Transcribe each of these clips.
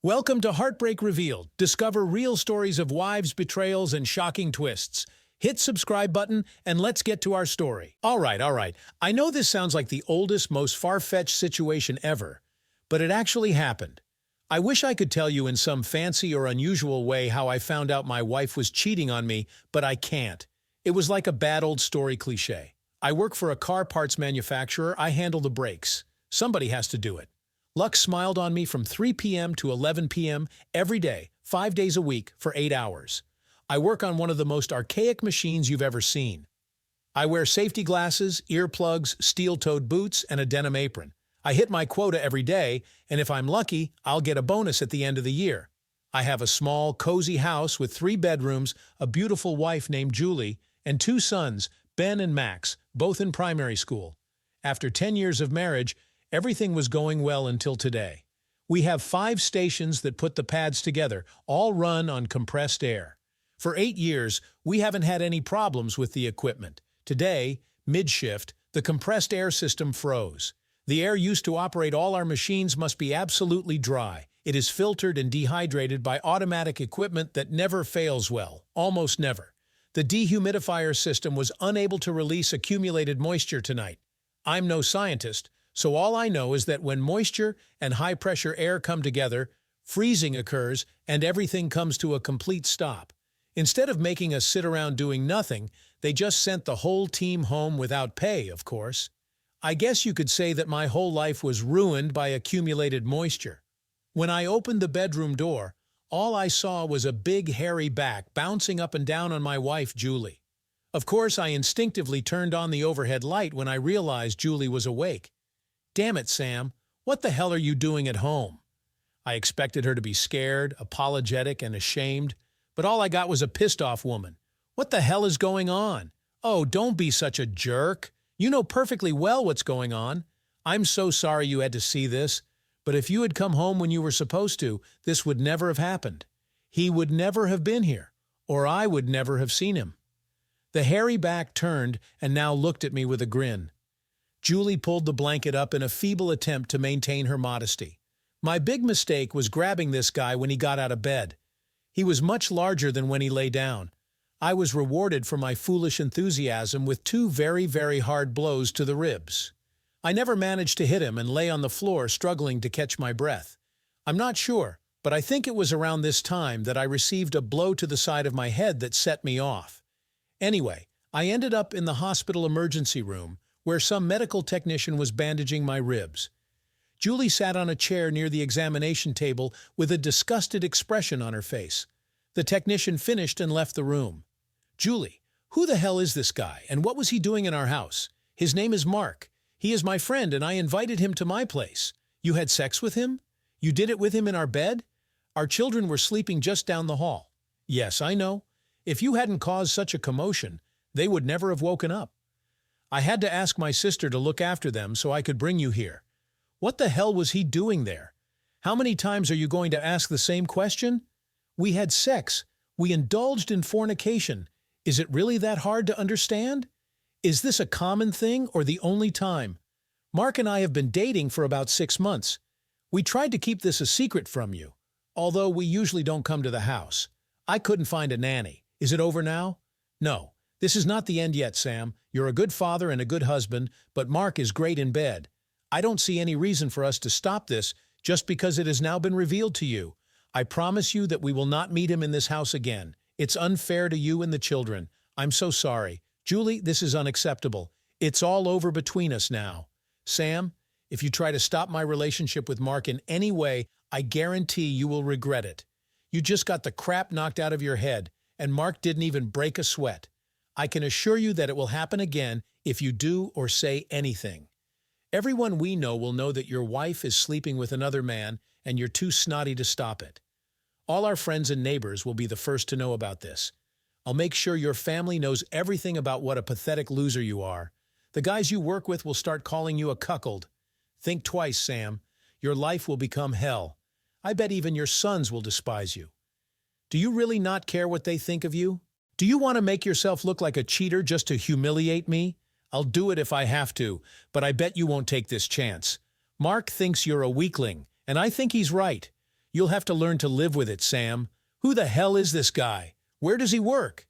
Welcome to Heartbreak Revealed. Discover real stories of wives, betrayals, and shocking twists. Hit subscribe button and let's get to our story. All right. I know this sounds like the oldest, most far-fetched situation ever, but it actually happened. I wish I could tell you in some fancy or unusual way how I found out my wife was cheating on me, but I can't. It was like a bad old story cliche. I work for a car parts manufacturer. I handle the brakes. Somebody has to do it. Luck smiled on me from 3 p.m. to 11 p.m. every day, 5 days a week, for 8 hours. I work on one of the most archaic machines you've ever seen. I wear safety glasses, earplugs, steel-toed boots, and a denim apron. I hit my quota every day, and if I'm lucky, I'll get a bonus at the end of the year. I have a small, cozy house with 3 bedrooms, a beautiful wife named Julie, and 2 sons, Ben and Max, both in primary school. After 10 years of marriage, everything was going well until today. We have 5 stations that put the pads together, all run on compressed air. For 8 years, we haven't had any problems with the equipment. Today, mid-shift, the compressed air system froze. The air used to operate all our machines must be absolutely dry. It is filtered and dehydrated by automatic equipment that never fails well, almost never. The dehumidifier system was unable to release accumulated moisture tonight. I'm no scientist, so all I know is that when moisture and high-pressure air come together, freezing occurs and everything comes to a complete stop. Instead of making us sit around doing nothing, they just sent the whole team home without pay, of course. I guess you could say that my whole life was ruined by accumulated moisture. When I opened the bedroom door, all I saw was a big hairy back bouncing up and down on my wife, Julie. Of course, I instinctively turned on the overhead light when I realized Julie was awake. "Damn it, Sam, what the hell are you doing at home?" I expected her to be scared, apologetic, and ashamed, but all I got was a pissed-off woman. "What the hell is going on? Oh, don't be such a jerk. You know perfectly well what's going on. I'm so sorry you had to see this, but if you had come home when you were supposed to, this would never have happened. He would never have been here, or I would never have seen him." The hairy back turned and now looked at me with a grin. Julie pulled the blanket up in a feeble attempt to maintain her modesty. My big mistake was grabbing this guy when he got out of bed. He was much larger than when he lay down. I was rewarded for my foolish enthusiasm with 2 very, very hard blows to the ribs. I never managed to hit him and lay on the floor struggling to catch my breath. I'm not sure, but I think it was around this time that I received a blow to the side of my head that set me off. Anyway, I ended up in the hospital emergency room, where some medical technician was bandaging my ribs. Julie sat on a chair near the examination table with a disgusted expression on her face. The technician finished and left the room. "Julie, who the hell is this guy, and what was he doing in our house? His name is Mark. He is my friend, and I invited him to my place. You had sex with him? You did it with him in our bed? Our children were sleeping just down the hall." "Yes, I know. If you hadn't caused such a commotion, they would never have woken up. I had to ask my sister to look after them so I could bring you here. What the hell was he doing there? How many times are you going to ask the same question? We had sex. We indulged in fornication. Is it really that hard to understand? Is this a common thing or the only time? Mark and I have been dating for about 6 months. We tried to keep this a secret from you, although we usually don't come to the house. I couldn't find a nanny. Is it over now? No. This is not the end yet, Sam. You're a good father and a good husband, but Mark is great in bed. I don't see any reason for us to stop this just because it has now been revealed to you. I promise you that we will not meet him in this house again. It's unfair to you and the children. I'm so sorry. Julie, this is unacceptable. It's all over between us now. Sam, if you try to stop my relationship with Mark in any way, I guarantee you will regret it. You just got the crap knocked out of your head, and Mark didn't even break a sweat. I can assure you that it will happen again if you do or say anything. Everyone we know will know that your wife is sleeping with another man and you're too snotty to stop it. All our friends and neighbors will be the first to know about this. I'll make sure your family knows everything about what a pathetic loser you are. The guys you work with will start calling you a cuckold. Think twice, Sam. Your life will become hell. I bet even your sons will despise you. Do you really not care what they think of you? Do you want to make yourself look like a cheater just to humiliate me? I'll do it if I have to, but I bet you won't take this chance. Mark thinks you're a weakling, and I think he's right. You'll have to learn to live with it, Sam. Who the hell is this guy? Where does he work?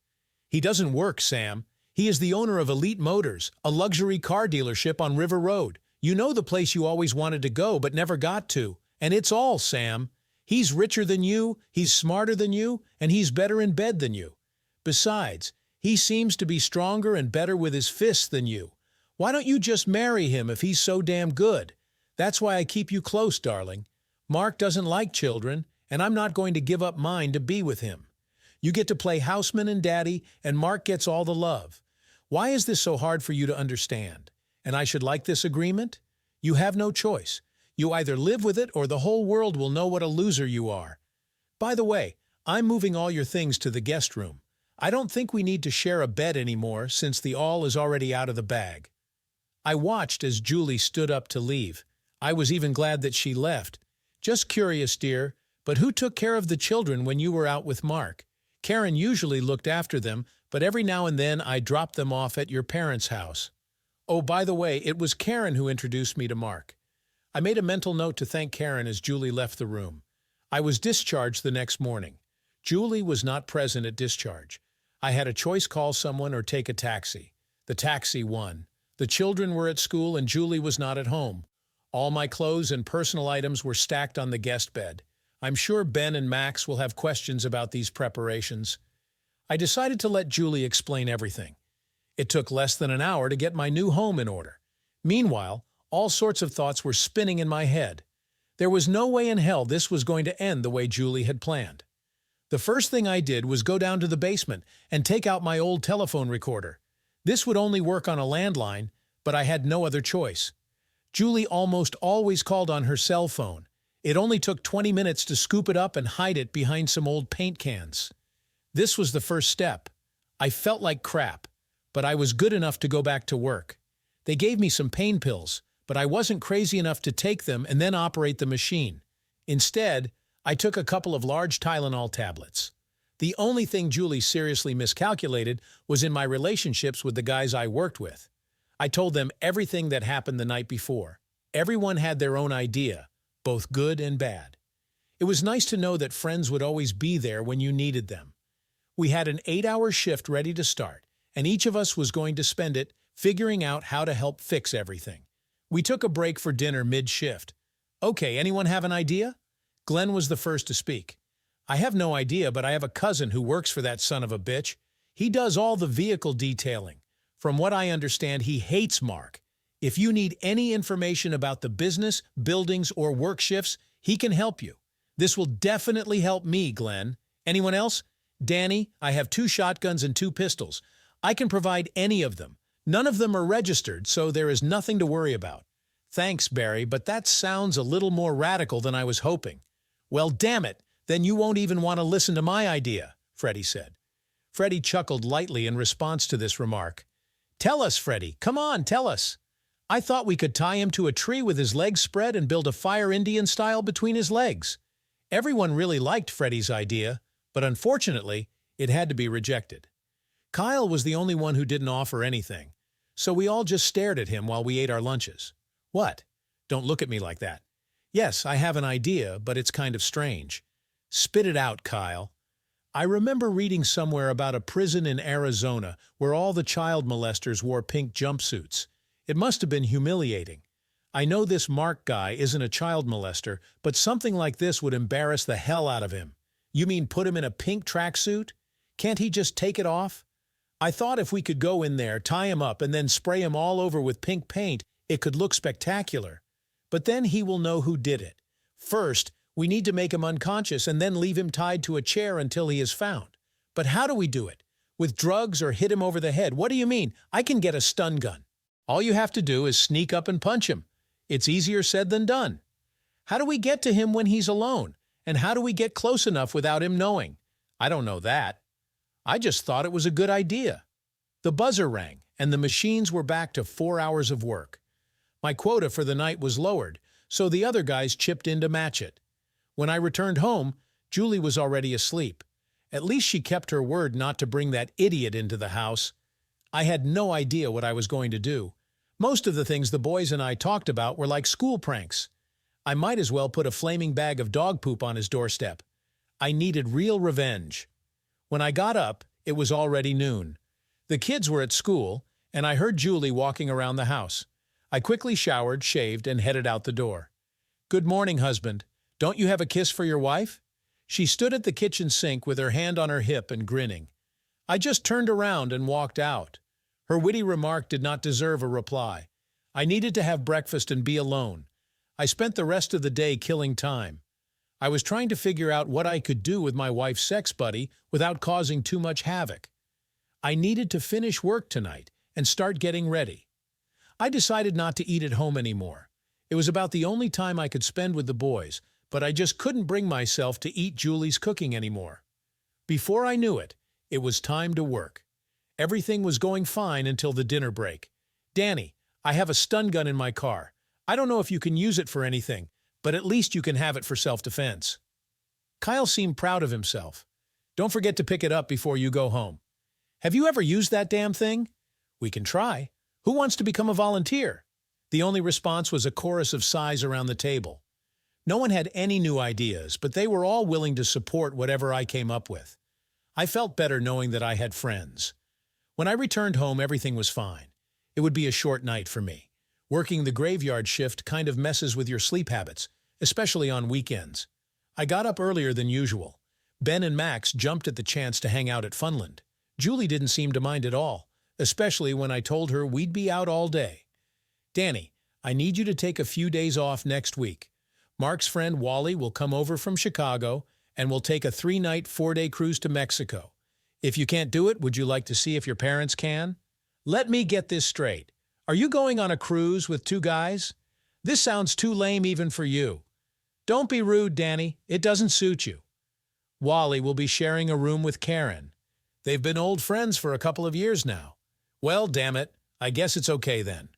He doesn't work, Sam. He is the owner of Elite Motors, a luxury car dealership on River Road. You know, the place you always wanted to go but never got to. And it's all, Sam. He's richer than you, he's smarter than you, and he's better in bed than you. Besides, he seems to be stronger and better with his fists than you. Why don't you just marry him if he's so damn good? That's why I keep you close, darling. Mark doesn't like children, and I'm not going to give up mine to be with him. You get to play houseman and daddy, and Mark gets all the love. Why is this so hard for you to understand? And I should like this agreement? You have no choice. You either live with it or the whole world will know what a loser you are. By the way, I'm moving all your things to the guest room. I don't think we need to share a bed anymore since the all is already out of the bag. I watched as Julie stood up to leave. I was even glad that she left. Just curious, dear, but who took care of the children when you were out with Mark? Karen usually looked after them, but every now and then I dropped them off at your parents' house. Oh, by the way, it was Karen who introduced me to Mark. I made a mental note to thank Karen as Julie left the room. I was discharged the next morning. Julie was not present at discharge. I had a choice: call someone or take a taxi. The taxi won. The children were at school and Julie was not at home. All my clothes and personal items were stacked on the guest bed. I'm sure Ben and Max will have questions about these preparations. I decided to let Julie explain everything. It took less than an hour to get my new home in order. Meanwhile, all sorts of thoughts were spinning in my head. There was no way in hell this was going to end the way Julie had planned. The first thing I did was go down to the basement and take out my old telephone recorder. This would only work on a landline, but I had no other choice. Julie almost always called on her cell phone. It only took 20 minutes to scoop it up and hide it behind some old paint cans. This was the first step. I felt like crap, but I was good enough to go back to work. They gave me some pain pills, but I wasn't crazy enough to take them and then operate the machine. Instead, I took a couple of large Tylenol tablets. The only thing Julie seriously miscalculated was in my relationships with the guys I worked with. I told them everything that happened the night before. Everyone had their own idea, both good and bad. It was nice to know that friends would always be there when you needed them. We had an 8-hour shift ready to start, and each of us was going to spend it figuring out how to help fix everything. We took a break for dinner mid-shift. Okay, anyone have an idea? Glenn was the first to speak. I have no idea, but I have a cousin who works for that son of a bitch. He does all the vehicle detailing. From what I understand, he hates Mark. If you need any information about the business, buildings, or work shifts, he can help you. This will definitely help me, Glenn. Anyone else? Danny, I have 2 shotguns and 2 pistols. I can provide any of them. None of them are registered, so there is nothing to worry about. Thanks, Barry, but that sounds a little more radical than I was hoping. Well, damn it, then you won't even want to listen to my idea, Freddie said. Freddie chuckled lightly in response to this remark. Tell us, Freddie, come on, tell us. I thought we could tie him to a tree with his legs spread and build a fire Indian style between his legs. Everyone really liked Freddie's idea, but unfortunately, it had to be rejected. Kyle was the only one who didn't offer anything, so we all just stared at him while we ate our lunches. What? Don't look at me like that. Yes, I have an idea, but it's kind of strange. Spit it out, Kyle. I remember reading somewhere about a prison in Arizona where all the child molesters wore pink jumpsuits. It must have been humiliating. I know this Mark guy isn't a child molester, but something like this would embarrass the hell out of him. You mean put him in a pink tracksuit? Can't he just take it off? I thought if we could go in there, tie him up, and then spray him all over with pink paint, it could look spectacular. But then he will know who did it. First, we need to make him unconscious and then leave him tied to a chair until he is found. But how do we do it? With drugs or hit him over the head? What do you mean? I can get a stun gun. All you have to do is sneak up and punch him. It's easier said than done. How do we get to him when he's alone? And how do we get close enough without him knowing? I don't know that. I just thought it was a good idea. The buzzer rang, and the machines were back to 4 hours of work. My quota for the night was lowered, so the other guys chipped in to match it. When I returned home, Julie was already asleep. At least she kept her word not to bring that idiot into the house. I had no idea what I was going to do. Most of the things the boys and I talked about were like school pranks. I might as well put a flaming bag of dog poop on his doorstep. I needed real revenge. When I got up, it was already noon. The kids were at school, and I heard Julie walking around the house. I quickly showered, shaved, and headed out the door. "Good morning, husband. Don't you have a kiss for your wife?" She stood at the kitchen sink with her hand on her hip and grinning. I just turned around and walked out. Her witty remark did not deserve a reply. I needed to have breakfast and be alone. I spent the rest of the day killing time. I was trying to figure out what I could do with my wife's sex buddy without causing too much havoc. I needed to finish work tonight and start getting ready. I decided not to eat at home anymore. It was about the only time I could spend with the boys, but I just couldn't bring myself to eat Julie's cooking anymore. Before I knew it, it was time to work. Everything was going fine until the dinner break. "Danny, I have a stun gun in my car. I don't know if you can use it for anything, but at least you can have it for self-defense." Kyle seemed proud of himself. "Don't forget to pick it up before you go home." "Have you ever used that damn thing?" "We can try. Who wants to become a volunteer?" The only response was a chorus of sighs around the table. No one had any new ideas, but they were all willing to support whatever I came up with. I felt better knowing that I had friends. When I returned home, everything was fine. It would be a short night for me. Working the graveyard shift kind of messes with your sleep habits, especially on weekends. I got up earlier than usual. Ben and Max jumped at the chance to hang out at Funland. Julie didn't seem to mind at all, especially when I told her we'd be out all day. "Danny, I need you to take a few days off next week. Mark's friend Wally will come over from Chicago, and we'll take a 3-night, 4-day cruise to Mexico. If you can't do it, would you like to see if your parents can?" Let me get this straight. Are you going on a cruise with 2 guys? This sounds too lame even for you. Don't be rude, Danny. It doesn't suit you. Wally will be sharing a room with Karen. They've been old friends for a couple of years now. Well, damn it, I guess it's okay then.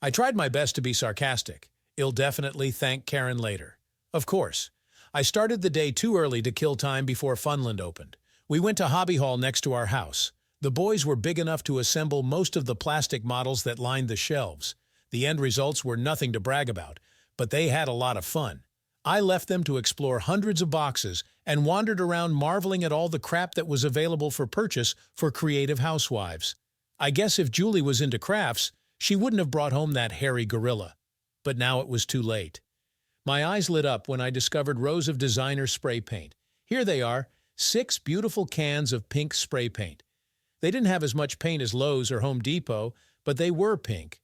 I tried my best to be sarcastic. I'll definitely thank Karen later. Of course. I started the day too early to kill time before Funland opened. We went to Hobby Hall next to our house. The boys were big enough to assemble most of the plastic models that lined the shelves. The end results were nothing to brag about, but they had a lot of fun. I left them to explore hundreds of boxes and wandered around marveling at all the crap that was available for purchase for creative housewives. I guess if Julie was into crafts, she wouldn't have brought home that hairy gorilla. But now it was too late. My eyes lit up when I discovered rows of designer spray paint. Here they are, 6 beautiful cans of pink spray paint. They didn't have as much paint as Lowe's or Home Depot, but they were pink.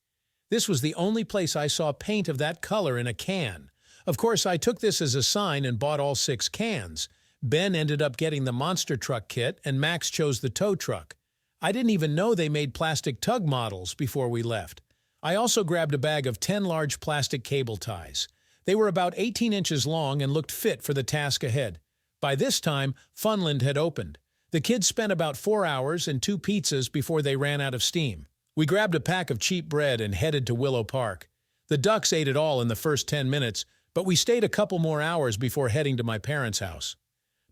This was the only place I saw paint of that color in a can. Of course, I took this as a sign and bought all 6 cans. Ben ended up getting the monster truck kit, and Max chose the tow truck. I didn't even know they made plastic tug models before we left. I also grabbed a bag of 10 large plastic cable ties. They were about 18 inches long and looked fit for the task ahead. By this time, Funland had opened. The kids spent about 4 hours and 2 pizzas before they ran out of steam. We grabbed a pack of cheap bread and headed to Willow Park. The ducks ate it all in the first 10 minutes, but we stayed a couple more hours before heading to my parents' house.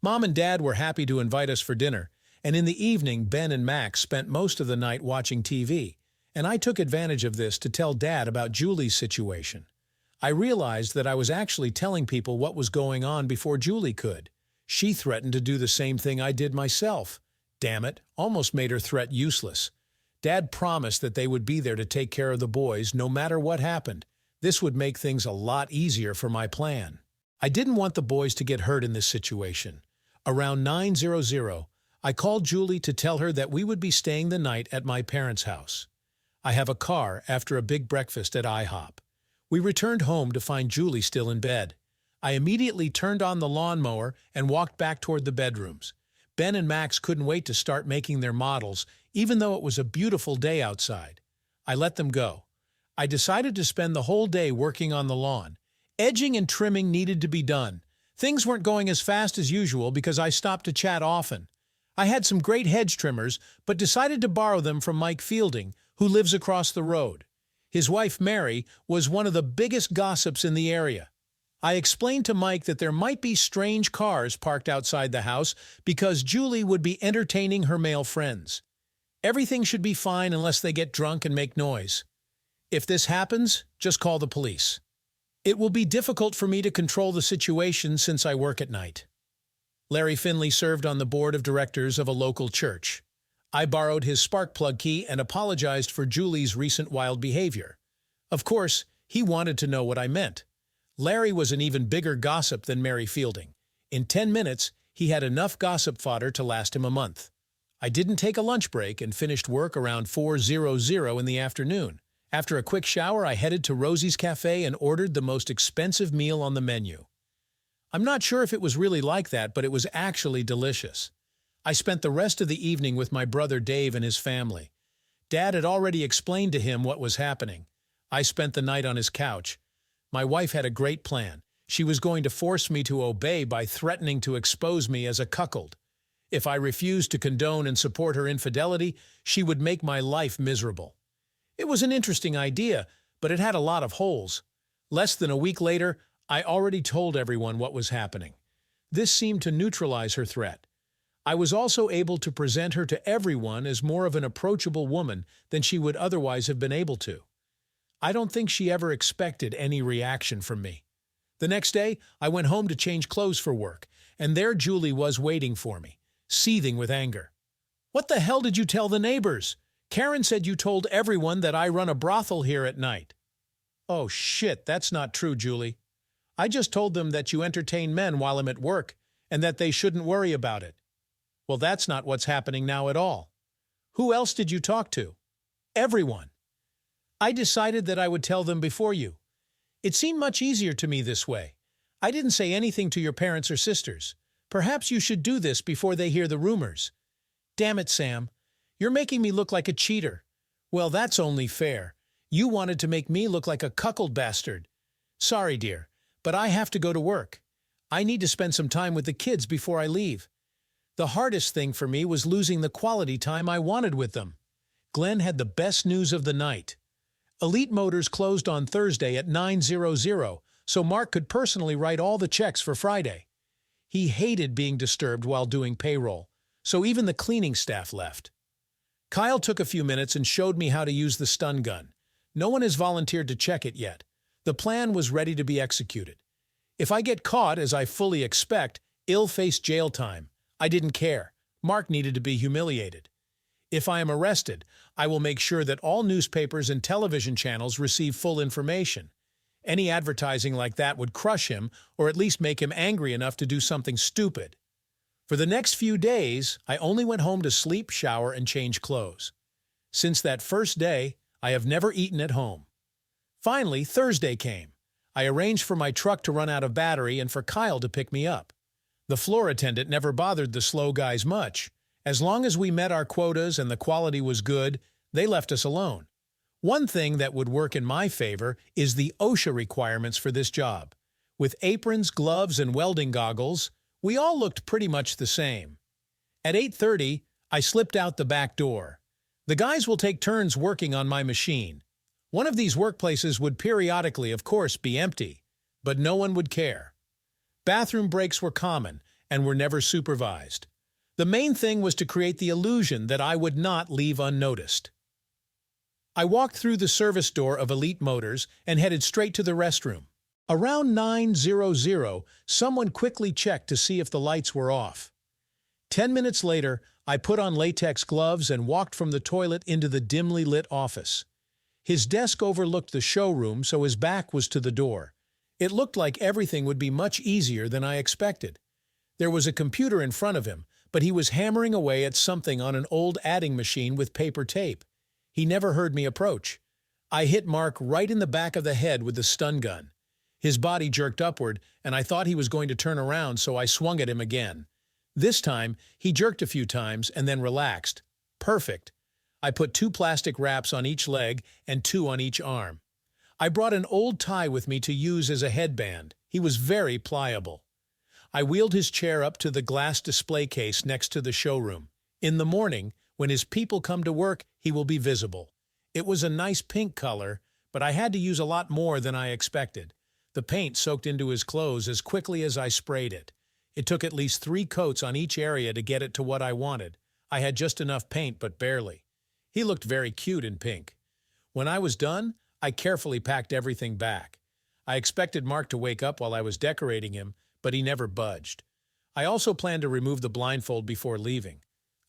Mom and Dad were happy to invite us for dinner, and in the evening Ben and Max spent most of the night watching TV, and I took advantage of this to tell Dad about Julie's situation. I realized that I was actually telling people what was going on before Julie could. She threatened to do the same thing I did myself. Damn it, almost made her threat useless. Dad promised that they would be there to take care of the boys no matter what happened. This would make things a lot easier for my plan. I didn't want the boys to get hurt in this situation. Around 9:00, I called Julie to tell her that we would be staying the night at my parents' house. I have a car after a big breakfast at IHOP. We returned home to find Julie still in bed. I immediately turned on the lawnmower and walked back toward the bedrooms. Ben and Max couldn't wait to start making their models, even though it was a beautiful day outside. I let them go. I decided to spend the whole day working on the lawn. Edging and trimming needed to be done. Things weren't going as fast as usual because I stopped to chat often. I had some great hedge trimmers, but decided to borrow them from Mike Fielding, who lives across the road. His wife, Mary, was one of the biggest gossips in the area. I explained to Mike that there might be strange cars parked outside the house because Julie would be entertaining her male friends. Everything should be fine unless they get drunk and make noise. If this happens, just call the police. It will be difficult for me to control the situation since I work at night. Larry Finley served on the board of directors of a local church. I borrowed his spark plug key and apologized for Julie's recent wild behavior. Of course, he wanted to know what I meant. Larry was an even bigger gossip than Mary Fielding. In 10 minutes, he had enough gossip fodder to last him a month. I didn't take a lunch break and finished work around 4:00 in the afternoon. After a quick shower, I headed to Rosie's Cafe and ordered the most expensive meal on the menu. I'm not sure if it was really like that, but it was actually delicious. I spent the rest of the evening with my brother Dave and his family. Dad had already explained to him what was happening. I spent the night on his couch. My wife had a great plan. She was going to force me to obey by threatening to expose me as a cuckold. If I refused to condone and support her infidelity, she would make my life miserable. It was an interesting idea, but it had a lot of holes. Less than a week later, I already told everyone what was happening. This seemed to neutralize her threat. I was also able to present her to everyone as more of an approachable woman than she would otherwise have been able to. I don't think she ever expected any reaction from me. The next day, I went home to change clothes for work, and there Julie was waiting for me, seething with anger. "What the hell did you tell the neighbors? Karen said you told everyone that I run a brothel here at night." "Oh shit, that's not true, Julie. I just told them that you entertain men while I'm at work, and that they shouldn't worry about it." "Well, that's not what's happening now at all." "Who else did you talk to?" "Everyone. I decided that I would tell them before you. It seemed much easier to me this way. I didn't say anything to your parents or sisters. Perhaps you should do this before they hear the rumors." "Damn it, Sam. You're making me look like a cheater." "Well, that's only fair. You wanted to make me look like a cuckold bastard." "Sorry, dear, but I have to go to work. I need to spend some time with the kids before I leave." The hardest thing for me was losing the quality time I wanted with them. Glenn had the best news of the night. Elite Motors closed on Thursday at 9:00, so Mark could personally write all the checks for Friday. He hated being disturbed while doing payroll, so even the cleaning staff left. Kyle took a few minutes and showed me how to use the stun gun. No one has volunteered to check it yet. The plan was ready to be executed. If I get caught, as I fully expect, I'll face jail time. I didn't care. Mark needed to be humiliated. If I am arrested, I will make sure that all newspapers and television channels receive full information. Any advertising like that would crush him, or at least make him angry enough to do something stupid. For the next few days, I only went home to sleep, shower, and change clothes. Since that first day, I have never eaten at home. Finally, Thursday came. I arranged for my truck to run out of battery and for Kyle to pick me up. The floor attendant never bothered the slow guys much. As long as we met our quotas and the quality was good, they left us alone. One thing that would work in my favor is the OSHA requirements for this job. With aprons, gloves, and welding goggles, we all looked pretty much the same. At 8:30, I slipped out the back door. The guys will take turns working on my machine. One of these workplaces would periodically, of course, be empty, but no one would care. Bathroom breaks were common and were never supervised. The main thing was to create the illusion that I would not leave unnoticed. I walked through the service door of Elite Motors and headed straight to the restroom. Around 9:00, someone quickly checked to see if the lights were off. 10 minutes later, I put on latex gloves and walked from the toilet into the dimly lit office. His desk overlooked the showroom, so his back was to the door. It looked like everything would be much easier than I expected. There was a computer in front of him, but he was hammering away at something on an old adding machine with paper tape. He never heard me approach. I hit Mark right in the back of the head with the stun gun. His body jerked upward, and I thought he was going to turn around, so I swung at him again. This time, he jerked a few times and then relaxed. Perfect. I put 2 plastic wraps on each leg and 2 on each arm. I brought an old tie with me to use as a headband. He was very pliable. I wheeled his chair up to the glass display case next to the showroom. In the morning, when his people come to work, he will be visible. It was a nice pink color, but I had to use a lot more than I expected. The paint soaked into his clothes as quickly as I sprayed it. It took at least 3 coats on each area to get it to what I wanted. I had just enough paint, but barely. He looked very cute in pink. When I was done, I carefully packed everything back. I expected Mark to wake up while I was decorating him, but he never budged. I also planned to remove the blindfold before leaving.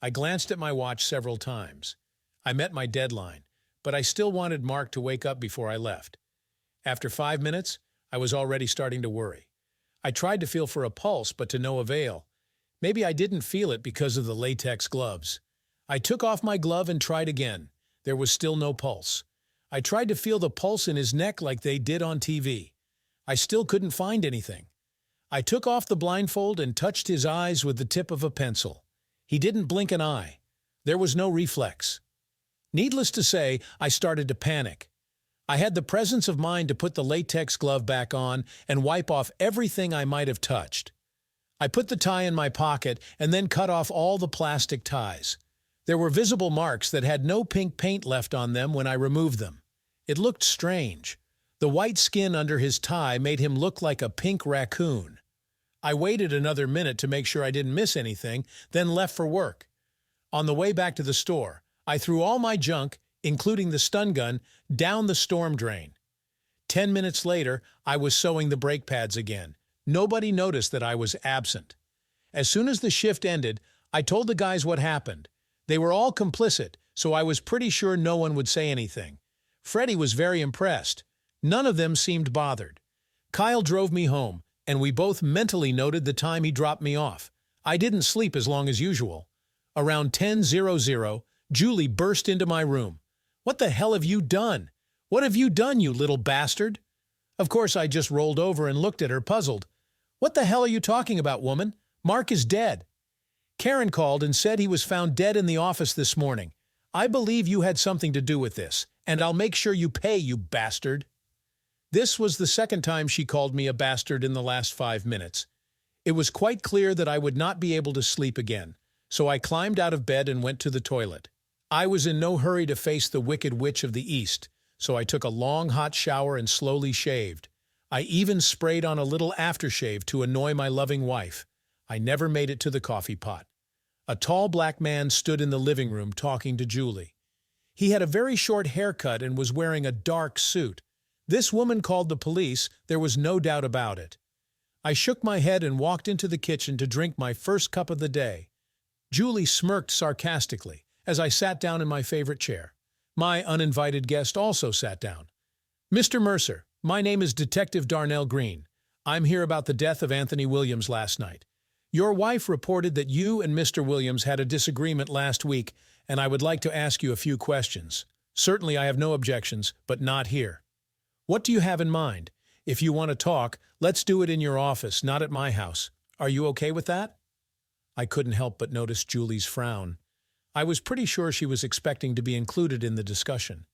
I glanced at my watch several times. I met my deadline, but I still wanted Mark to wake up before I left. After 5 minutes, I was already starting to worry. I tried to feel for a pulse, but to no avail. Maybe I didn't feel it because of the latex gloves. I took off my glove and tried again. There was still no pulse. I tried to feel the pulse in his neck like they did on TV. I still couldn't find anything. I took off the blindfold and touched his eyes with the tip of a pencil. He didn't blink an eye. There was no reflex. Needless to say, I started to panic. I had the presence of mind to put the latex glove back on and wipe off everything I might have touched. I put the tie in my pocket and then cut off all the plastic ties. There were visible marks that had no pink paint left on them when I removed them. It looked strange. The white skin under his tie made him look like a pink raccoon. I waited another minute to make sure I didn't miss anything, then left for work. On the way back to the store, I threw all my junk, including the stun gun, down the storm drain. 10 minutes later, I was sewing the brake pads again. Nobody noticed that I was absent. As soon as the shift ended, I told the guys what happened. They were all complicit, so I was pretty sure no one would say anything. Freddie was very impressed. None of them seemed bothered. Kyle drove me home, and we both mentally noted the time he dropped me off. I didn't sleep as long as usual. Around 10:00, Julie burst into my room. "What the hell have you done? What have you done, you little bastard?" Of course, I just rolled over and looked at her, puzzled. "What the hell are you talking about, woman? Mark is dead." Karen called and said he was found dead in the office this morning. "I believe you had something to do with this, and I'll make sure you pay, you bastard." This was the second time she called me a bastard in the last 5 minutes. It was quite clear that I would not be able to sleep again, so I climbed out of bed and went to the toilet. I was in no hurry to face the Wicked Witch of the East, so I took a long hot shower and slowly shaved. I even sprayed on a little aftershave to annoy my loving wife. I never made it to the coffee pot. A tall black man stood in the living room talking to Julie. He had a very short haircut and was wearing a dark suit. This woman called the police, there was no doubt about it. I shook my head and walked into the kitchen to drink my first cup of the day. Julie smirked sarcastically as I sat down in my favorite chair. My uninvited guest also sat down. "Mr. Mercer, my name is Detective Darnell Green. I'm here about the death of Anthony Williams last night. Your wife reported that you and Mr. Williams had a disagreement last week, and I would like to ask you a few questions. Certainly I have no objections, but not here. What do you have in mind? If you want to talk, let's do it in your office, not at my house. Are you okay with that?" I couldn't help but notice Julie's frown. I was pretty sure she was expecting to be included in the discussion.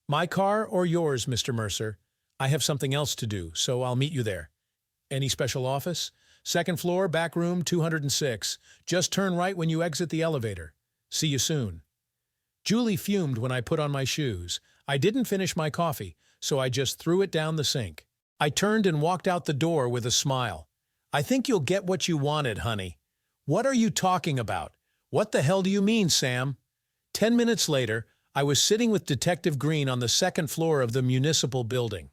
"My car or yours, Mr. Mercer? I have something else to do, so I'll meet you there." "Any special office?" "Second floor, back room, 206. Just turn right when you exit the elevator. See you soon." Julie fumed when I put on my shoes. I didn't finish my coffee, so I just threw it down the sink. I turned and walked out the door with a smile. "I think you'll get what you wanted, honey." "What are you talking about? What the hell do you mean, Sam?" 10 minutes later, I was sitting with Detective Green on the second floor of the municipal building.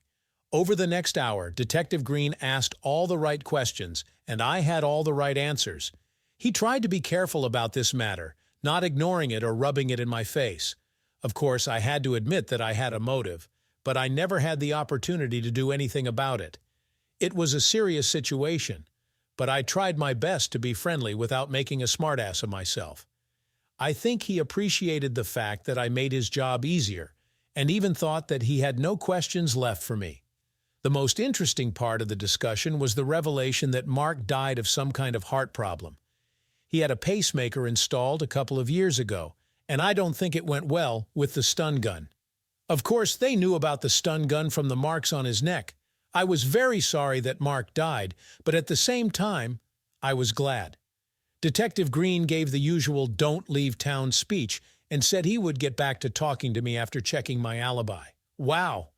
Over the next hour, Detective Green asked all the right questions, and I had all the right answers. He tried to be careful about this matter, not ignoring it or rubbing it in my face. Of course, I had to admit that I had a motive, but I never had the opportunity to do anything about it. It was a serious situation, but I tried my best to be friendly without making a smartass of myself. I think he appreciated the fact that I made his job easier, and even thought that he had no questions left for me. The most interesting part of the discussion was the revelation that Mark died of some kind of heart problem. He had a pacemaker installed a couple of years ago, and I don't think it went well with the stun gun. Of course, they knew about the stun gun from the marks on his neck. I was very sorry that Mark died, but at the same time, I was glad. Detective Green gave the usual "don't leave town" speech and said he would get back to talking to me after checking my alibi. Wow!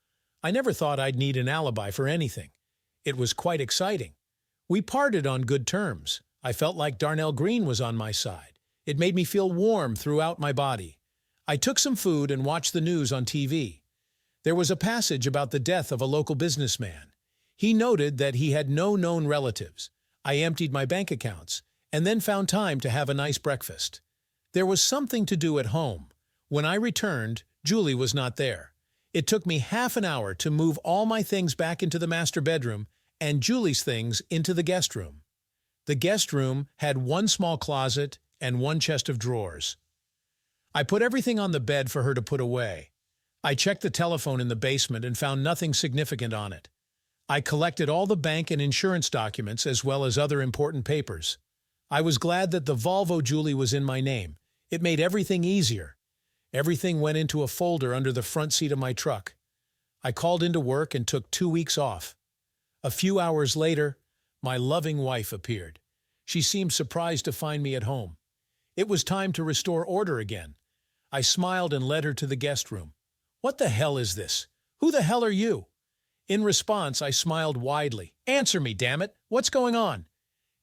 I never thought I'd need an alibi for anything. It was quite exciting. We parted on good terms. I felt like Darnell Green was on my side. It made me feel warm throughout my body. I took some food and watched the news on TV. There was a passage about the death of a local businessman. He noted that he had no known relatives. I emptied my bank accounts, and then found time to have a nice breakfast. There was something to do at home. When I returned, Julie was not there. It took me half an hour to move all my things back into the master bedroom and Julie's things into the guest room. The guest room had one small closet and one chest of drawers. I put everything on the bed for her to put away. I checked the telephone in the basement and found nothing significant on it. I collected all the bank and insurance documents as well as other important papers. I was glad that the Volvo Julie was in my name. It made everything easier. Everything went into a folder under the front seat of my truck. I called into work and took 2 weeks off. A few hours later, my loving wife appeared. She seemed surprised to find me at home. It was time to restore order again. I smiled and led her to the guest room. "What the hell is this? Who the hell are you?" In response, I smiled widely. "Answer me, damn it! What's going on?"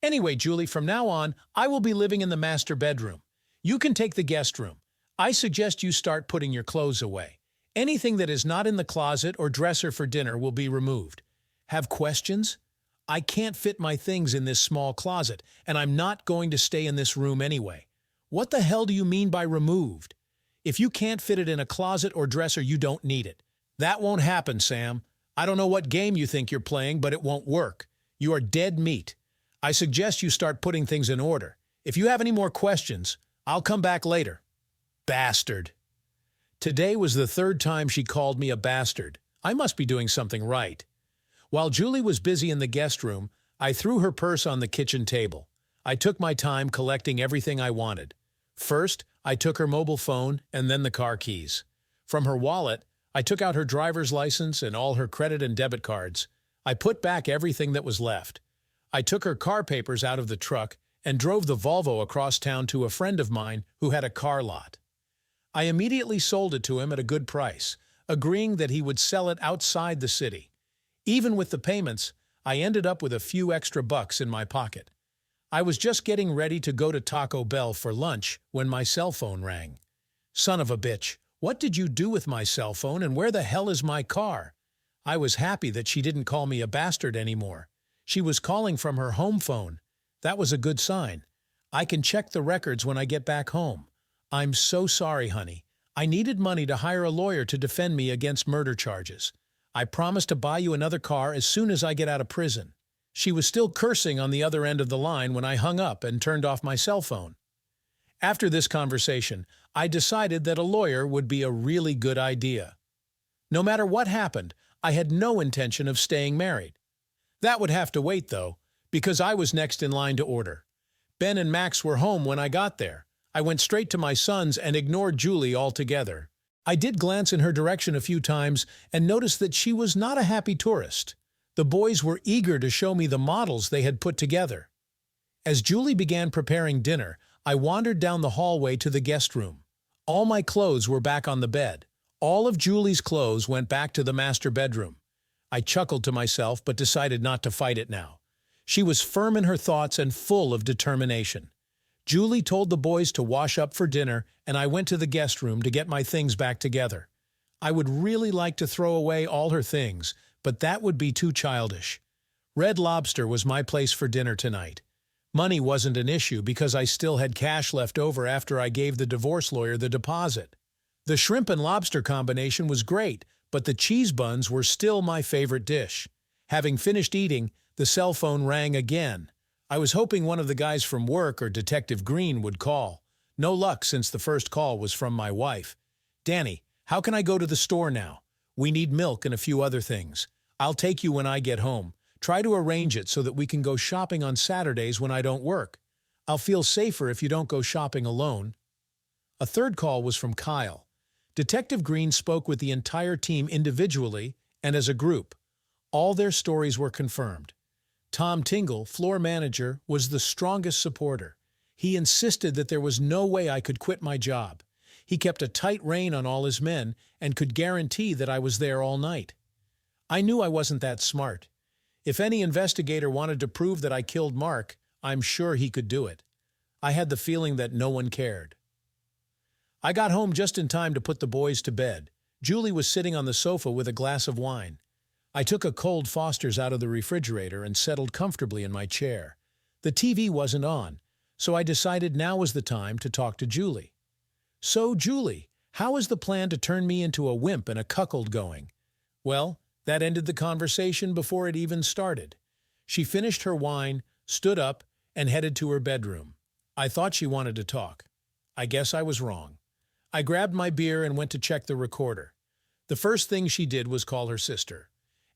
"Anyway, Julie, from now on, I will be living in the master bedroom. You can take the guest room. I suggest you start putting your clothes away. Anything that is not in the closet or dresser for dinner will be removed. Have questions? I can't fit my things in this small closet, and I'm not going to stay in this room anyway." "What the hell do you mean by removed? If you can't fit it in a closet or dresser, you don't need it." "That won't happen, Sam. I don't know what game you think you're playing, but it won't work. You are dead meat. I suggest you start putting things in order. If you have any more questions, I'll come back later." Bastard. Today was the third time she called me a bastard. I must be doing something right. While Julie was busy in the guest room, I threw her purse on the kitchen table. I took my time collecting everything I wanted. First, I took her mobile phone and then the car keys. From her wallet, I took out her driver's license and all her credit and debit cards. I put back everything that was left. I took her car papers out of the truck and drove the Volvo across town to a friend of mine who had a car lot. I immediately sold it to him at a good price, agreeing that he would sell it outside the city. Even with the payments, I ended up with a few extra bucks in my pocket. I was just getting ready to go to Taco Bell for lunch when my cell phone rang. "Son of a bitch, what did you do with my cell phone and where the hell is my car?" I was happy that she didn't call me a bastard anymore. She was calling from her home phone. That was a good sign. I can check the records when I get back home. "I'm so sorry, honey. I needed money to hire a lawyer to defend me against murder charges. I promise to buy you another car as soon as I get out of prison." She was still cursing on the other end of the line when I hung up and turned off my cell phone. After this conversation, I decided that a lawyer would be a really good idea. No matter what happened, I had no intention of staying married. That would have to wait, though, because I was next in line to order. Ben and Max were home when I got there. I went straight to my sons and ignored Julie altogether. I did glance in her direction a few times and noticed that she was not a happy tourist. The boys were eager to show me the models they had put together. As Julie began preparing dinner, I wandered down the hallway to the guest room. All my clothes were back on the bed. All of Julie's clothes went back to the master bedroom. I chuckled to myself but decided not to fight it now. She was firm in her thoughts and full of determination. Julie told the boys to wash up for dinner, and I went to the guest room to get my things back together. I would really like to throw away all her things, but that would be too childish. Red Lobster was my place for dinner tonight. Money wasn't an issue because I still had cash left over after I gave the divorce lawyer the deposit. The shrimp and lobster combination was great, but the cheese buns were still my favorite dish. Having finished eating, the cell phone rang again. I was hoping one of the guys from work or Detective Green would call. No luck since the first call was from my wife. "Danny, how can I go to the store now? We need milk and a few other things. I'll take you when I get home. Try to arrange it so that we can go shopping on Saturdays when I don't work. I'll feel safer if you don't go shopping alone." A third call was from Kyle. Detective Green spoke with the entire team individually and as a group. All their stories were confirmed. Tom Tingle, floor manager, was the strongest supporter. He insisted that there was no way I could quit my job. He kept a tight rein on all his men and could guarantee that I was there all night. I knew I wasn't that smart. If any investigator wanted to prove that I killed Mark, I'm sure he could do it. I had the feeling that no one cared. I got home just in time to put the boys to bed. Julie was sitting on the sofa with a glass of wine. I took a cold Foster's out of the refrigerator and settled comfortably in my chair. The TV wasn't on, so I decided now was the time to talk to Julie. "So, Julie, how is the plan to turn me into a wimp and a cuckold going?" Well, that ended the conversation before it even started. She finished her wine, stood up, and headed to her bedroom. I thought she wanted to talk. I guess I was wrong. I grabbed my beer and went to check the recorder. The first thing she did was call her sister.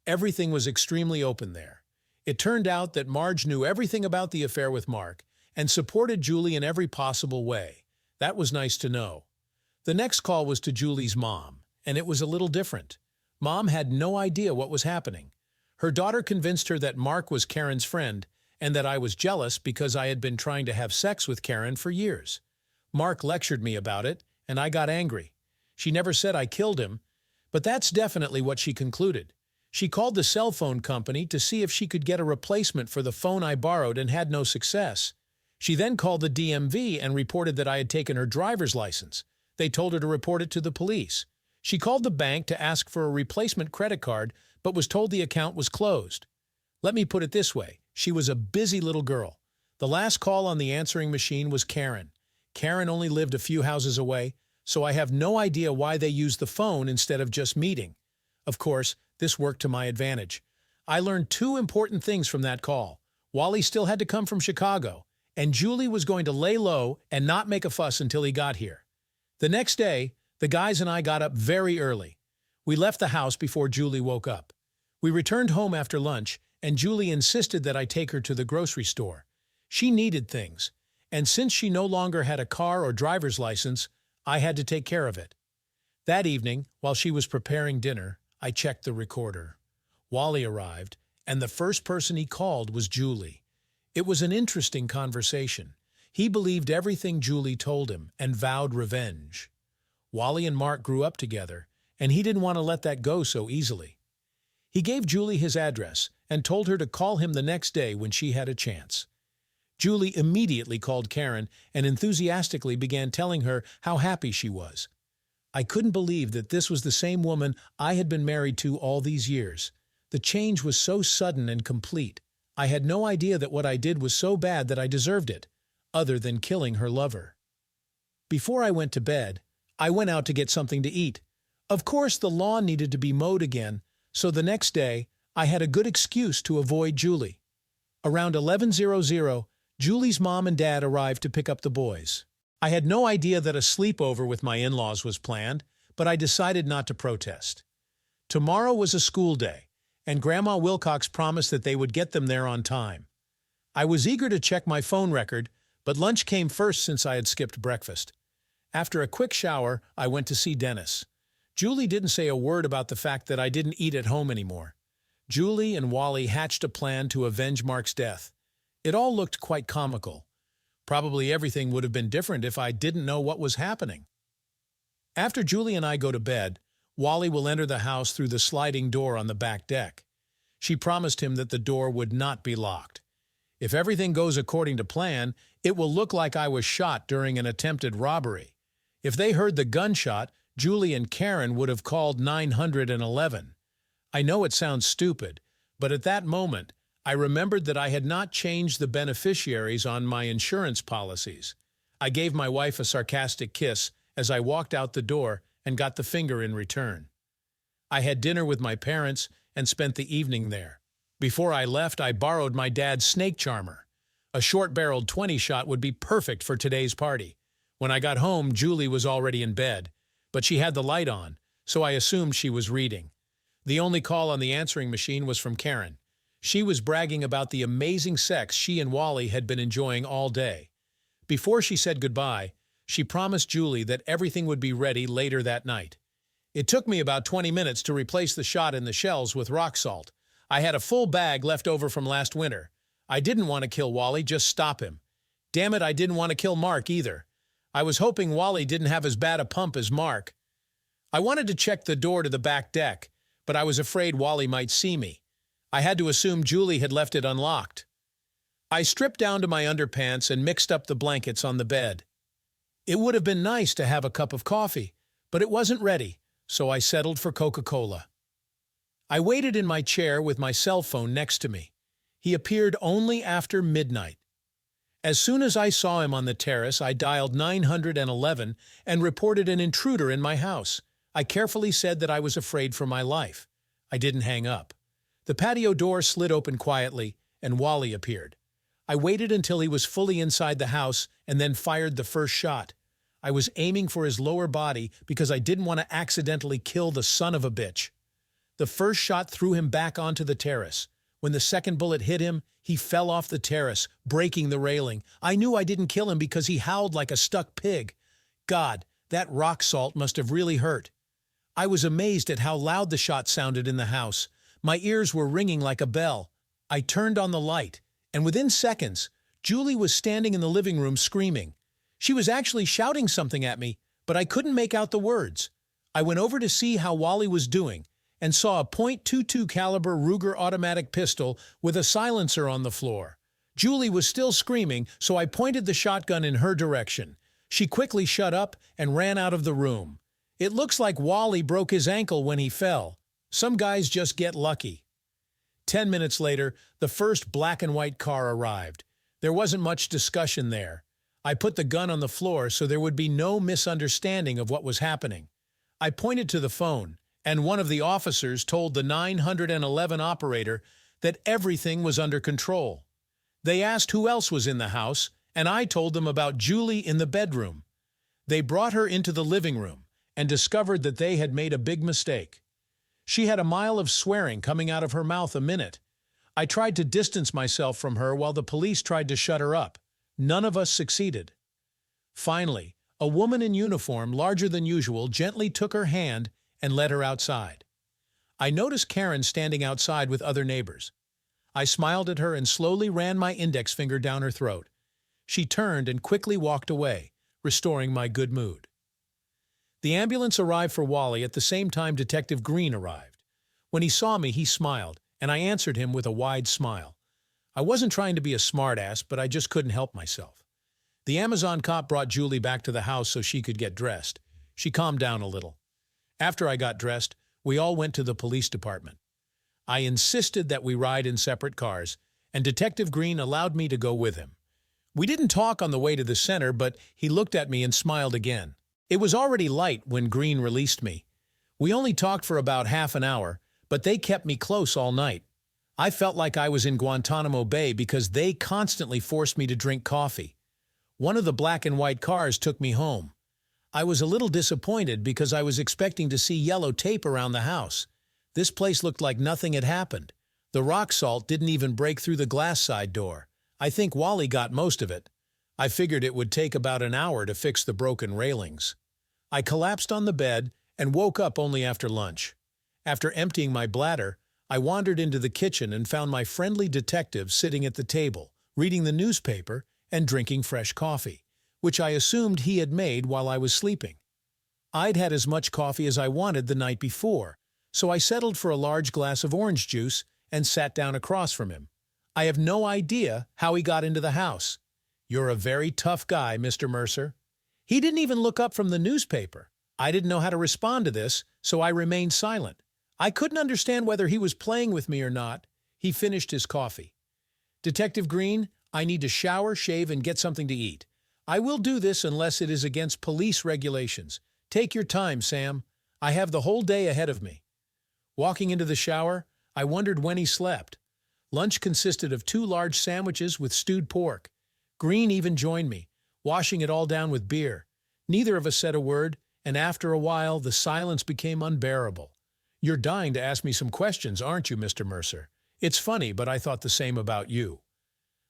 Everything was extremely open there. It turned out that Marge knew everything about the affair with Mark and supported Julie in every possible way. That was nice to know. The next call was to Julie's mom, and it was a little different. Mom had no idea what was happening. Her daughter convinced her that Mark was Karen's friend and that I was jealous because I had been trying to have sex with Karen for years. Mark lectured me about it, and I got angry. She never said I killed him, but that's definitely what she concluded. She called the cell phone company to see if she could get a replacement for the phone I borrowed and had no success. She then called the DMV and reported that I had taken her driver's license. They told her to report it to the police. She called the bank to ask for a replacement credit card, but was told the account was closed. Let me put it this way, she was a busy little girl. The last call on the answering machine was Karen. Karen only lived a few houses away, so I have no idea why they used the phone instead of just meeting. Of course, this worked to my advantage. I learned two important things from that call. Wally still had to come from Chicago, and Julie was going to lay low and not make a fuss until he got here. The next day, the guys and I got up very early. We left the house before Julie woke up. We returned home after lunch, and Julie insisted that I take her to the grocery store. She needed things, and since she no longer had a car or driver's license, I had to take care of it. That evening, while she was preparing dinner, I checked the recorder. Wally arrived, and the first person he called was Julie. It was an interesting conversation. He believed everything Julie told him and vowed revenge. Wally and Mark grew up together, and he didn't want to let that go so easily. He gave Julie his address and told her to call him the next day when she had a chance. Julie immediately called Karen and enthusiastically began telling her how happy she was. I couldn't believe that this was the same woman I had been married to all these years. The change was so sudden and complete. I had no idea that what I did was so bad that I deserved it, other than killing her lover. Before I went to bed, I went out to get something to eat. Of course, the lawn needed to be mowed again, so the next day, I had a good excuse to avoid Julie. Around 11:00, Julie's mom and dad arrived to pick up the boys. I had no idea that a sleepover with my in-laws was planned, but I decided not to protest. Tomorrow was a school day, and Grandma Wilcox promised that they would get them there on time. I was eager to check my phone record, but lunch came first since I had skipped breakfast. After a quick shower, I went to see Dennis. Julie didn't say a word about the fact that I didn't eat at home anymore. Julie and Wally hatched a plan to avenge Mark's death. It all looked quite comical. Probably everything would have been different if I didn't know what was happening. After Julie and I go to bed, Wally will enter the house through the sliding door on the back deck. She promised him that the door would not be locked. If everything goes according to plan, it will look like I was shot during an attempted robbery. If they heard the gunshot, Julie and Karen would have called 911. I know it sounds stupid, but at that moment, I remembered that I had not changed the beneficiaries on my insurance policies. I gave my wife a sarcastic kiss as I walked out the door and got the finger in return. I had dinner with my parents and spent the evening there. Before I left, I borrowed my dad's snake charmer. A short-barreled 20-shot would be perfect for today's party. When I got home, Julie was already in bed, but she had the light on, so I assumed she was reading. The only call on the answering machine was from Karen. She was bragging about the amazing sex she and Wally had been enjoying all day. Before she said goodbye, she promised Julie that everything would be ready later that night. It took me about 20 minutes to replace the shot in the shells with rock salt. I had a full bag left over from last winter. I didn't want to kill Wally, just stop him. Damn it, I didn't want to kill Mark either. I was hoping Wally didn't have as bad a pump as Mark. I wanted to check the door to the back deck, but I was afraid Wally might see me. I had to assume Julie had left it unlocked. I stripped down to my underpants and mixed up the blankets on the bed. It would have been nice to have a cup of coffee, but it wasn't ready, so I settled for Coca-Cola. I waited in my chair with my cell phone next to me. He appeared only after midnight. As soon as I saw him on the terrace, I dialed 911 and reported an intruder in my house. I carefully said that I was afraid for my life. I didn't hang up. The patio door slid open quietly, and Wally appeared. I waited until he was fully inside the house and then fired the first shot. I was aiming for his lower body because I didn't want to accidentally kill the son of a bitch. The first shot threw him back onto the terrace. When the second bullet hit him, he fell off the terrace, breaking the railing. I knew I didn't kill him because he howled like a stuck pig. God, that rock salt must have really hurt. I was amazed at how loud the shot sounded in the house. My ears were ringing like a bell. I turned on the light, and within seconds, Julie was standing in the living room screaming. She was actually shouting something at me, but I couldn't make out the words. I went over to see how Wally was doing and saw a .22 caliber Ruger automatic pistol with a silencer on the floor. Julie was still screaming, so I pointed the shotgun in her direction. She quickly shut up and ran out of the room. It looks like Wally broke his ankle when he fell. Some guys just get lucky. 10 minutes later, the first black and white car arrived. There wasn't much discussion there. I put the gun on the floor so there would be no misunderstanding of what was happening. I pointed to the phone, and one of the officers told the 911 operator that everything was under control. They asked who else was in the house, and I told them about Julie in the bedroom. They brought her into the living room and discovered that they had made a big mistake. She had a mile of swearing coming out of her mouth a minute. I tried to distance myself from her while the police tried to shut her up. None of us succeeded. Finally, a woman in uniform, larger than usual, gently took her hand and led her outside. I noticed Karen standing outside with other neighbors. I smiled at her and slowly ran my index finger down her throat. She turned and quickly walked away, restoring my good mood. The ambulance arrived for Wally at the same time Detective Green arrived. When he saw me, he smiled, and I answered him with a wide smile. I wasn't trying to be a smartass, but I just couldn't help myself. The Amazon cop brought Julie back to the house so she could get dressed. She calmed down a little. After I got dressed, we all went to the police department. I insisted that we ride in separate cars, and Detective Green allowed me to go with him. We didn't talk on the way to the center, but he looked at me and smiled again. It was already light when Green released me. We only talked for about half an hour, but they kept me close all night. I felt like I was in Guantanamo Bay because they constantly forced me to drink coffee. One of the black and white cars took me home. I was a little disappointed because I was expecting to see yellow tape around the house. This place looked like nothing had happened. The rock salt didn't even break through the glass side door. I think Wally got most of it. I figured it would take about an hour to fix the broken railings. I collapsed on the bed and woke up only after lunch. After emptying my bladder, I wandered into the kitchen and found my friendly detective sitting at the table, reading the newspaper and drinking fresh coffee, which I assumed he had made while I was sleeping. I'd had as much coffee as I wanted the night before, so I settled for a large glass of orange juice and sat down across from him. I have no idea how he got into the house. You're a very tough guy, Mr. Mercer. He didn't even look up from the newspaper. I didn't know how to respond to this, so I remained silent. I couldn't understand whether he was playing with me or not. He finished his coffee. Detective Green, I need to shower, shave, and get something to eat. I will do this unless it is against police regulations. Take your time, Sam. I have the whole day ahead of me. Walking into the shower, I wondered when he slept. Lunch consisted of 2 large sandwiches with stewed pork. Green even joined me, washing it all down with beer. Neither of us said a word, and after a while, the silence became unbearable. You're dying to ask me some questions, aren't you, Mr. Mercer? It's funny, but I thought the same about you.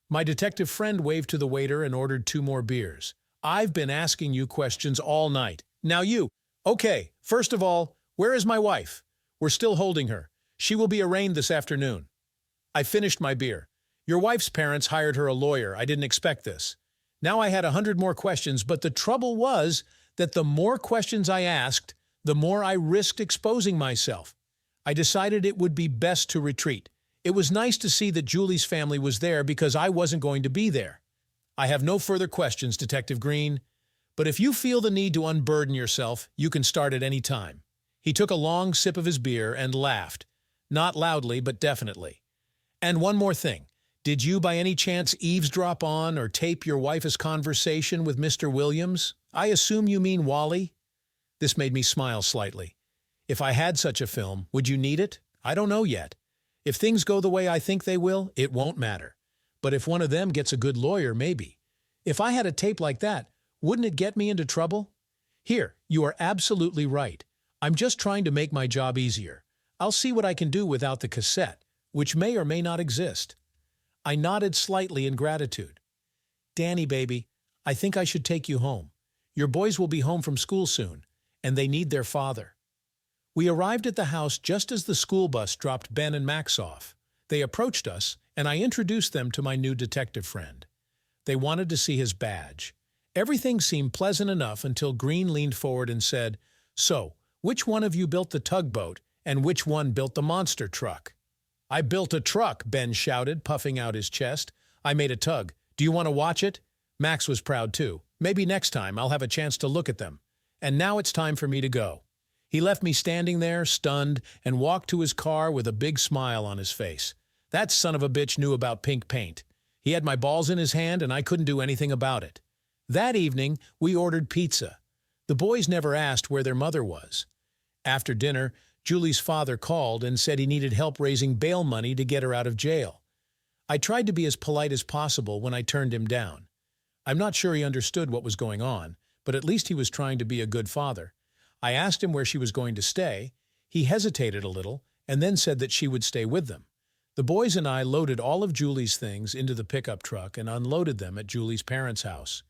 My detective friend waved to the waiter and ordered 2 more beers. I've been asking you questions all night. Now you. Okay, first of all, where is my wife? We're still holding her. She will be arraigned this afternoon. I finished my beer. Your wife's parents hired her a lawyer. I didn't expect this. Now I had 100 more questions, but the trouble was that the more questions I asked, the more I risked exposing myself. I decided it would be best to retreat. It was nice to see that Julie's family was there because I wasn't going to be there. I have no further questions, Detective Green, but if you feel the need to unburden yourself, you can start at any time. He took a long sip of his beer and laughed. Not loudly, but definitely. And one more thing. Did you by any chance eavesdrop on or tape your wife's conversation with Mr. Williams? I assume you mean Wally? This made me smile slightly. If I had such a film, would you need it? I don't know yet. If things go the way I think they will, it won't matter. But if one of them gets a good lawyer, maybe. If I had a tape like that, wouldn't it get me into trouble? Here, you are absolutely right. I'm just trying to make my job easier. I'll see what I can do without the cassette, which may or may not exist. I nodded slightly in gratitude. Danny, baby, I think I should take you home. Your boys will be home from school soon, and they need their father. We arrived at the house just as the school bus dropped Ben and Max off. They approached us, and I introduced them to my new detective friend. They wanted to see his badge. Everything seemed pleasant enough until Green leaned forward and said, "So, which one of you built the tugboat, and which one built the monster truck?" "I built a truck," Ben shouted, puffing out his chest. "I made a tug. Do you want to watch it?" Max was proud too. "Maybe next time I'll have a chance to look at them. And now it's time for me to go." He left me standing there, stunned, and walked to his car with a big smile on his face. That son of a bitch knew about pink paint. He had my balls in his hand, and I couldn't do anything about it. That evening, we ordered pizza. The boys never asked where their mother was. After dinner, Julie's father called and said he needed help raising bail money to get her out of jail. I tried to be as polite as possible when I turned him down. I'm not sure he understood what was going on, but at least he was trying to be a good father. I asked him where she was going to stay. He hesitated a little and then said that she would stay with them. The boys and I loaded all of Julie's things into the pickup truck and unloaded them at Julie's parents' house.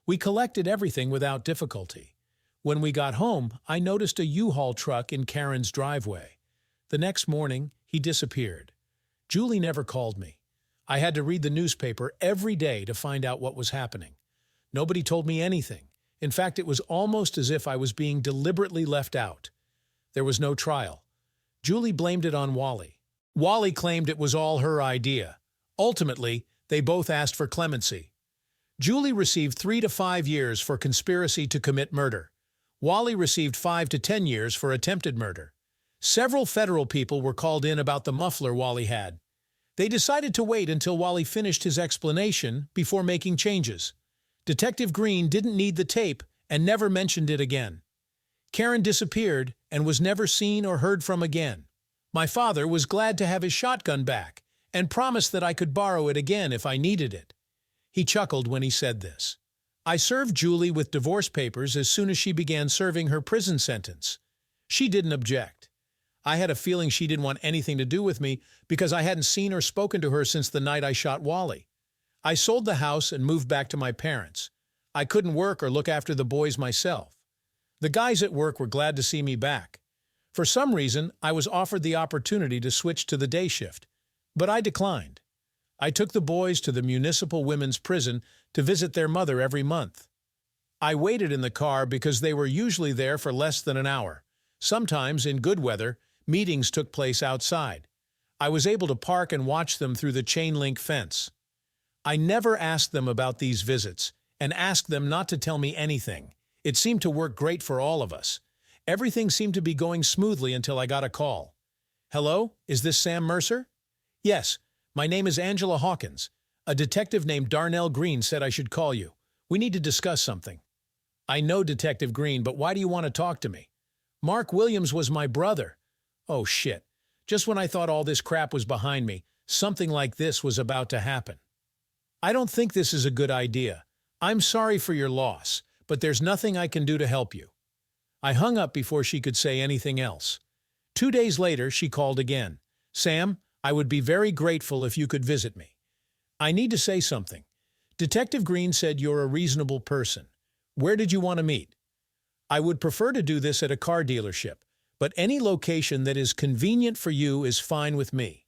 We collected everything without difficulty. When we got home, I noticed a U-Haul truck in Karen's driveway. The next morning, he disappeared. Julie never called me. I had to read the newspaper every day to find out what was happening. Nobody told me anything. In fact, it was almost as if I was being deliberately left out. There was no trial. Julie blamed it on Wally. Wally claimed it was all her idea. Ultimately, they both asked for clemency. Julie received 3 to 5 years for conspiracy to commit murder. Wally received 5 to 10 years for attempted murder. Several federal people were called in about the muffler Wally had. They decided to wait until Wally finished his explanation before making changes. Detective Green didn't need the tape and never mentioned it again. Karen disappeared and was never seen or heard from again. My father was glad to have his shotgun back and promised that I could borrow it again if I needed it. He chuckled when he said this. I served Julie with divorce papers as soon as she began serving her prison sentence. She didn't object. I had a feeling she didn't want anything to do with me because I hadn't seen or spoken to her since the night I shot Wally. I sold the house and moved back to my parents. I couldn't work or look after the boys myself. The guys at work were glad to see me back. For some reason, I was offered the opportunity to switch to the day shift, but I declined. I took the boys to the municipal women's prison to visit their mother every month. I waited in the car because they were usually there for less than an hour. Sometimes, in good weather, meetings took place outside. I was able to park and watch them through the chain-link fence. I never asked them about these visits and asked them not to tell me anything. It seemed to work great for all of us. Everything seemed to be going smoothly until I got a call. Hello, is this Sam Mercer? Yes, my name is Angela Hawkins. A detective named Darnell Green said I should call you. We need to discuss something. I know Detective Green, but why do you want to talk to me? Mark Williams was my brother. Oh shit. Just when I thought all this crap was behind me, something like this was about to happen. I don't think this is a good idea. I'm sorry for your loss, but there's nothing I can do to help you. I hung up before she could say anything else. 2 days later, she called again. Sam, I would be very grateful if you could visit me. I need to say something. Detective Green said you're a reasonable person. Where did you want to meet? I would prefer to do this at a car dealership, but any location that is convenient for you is fine with me.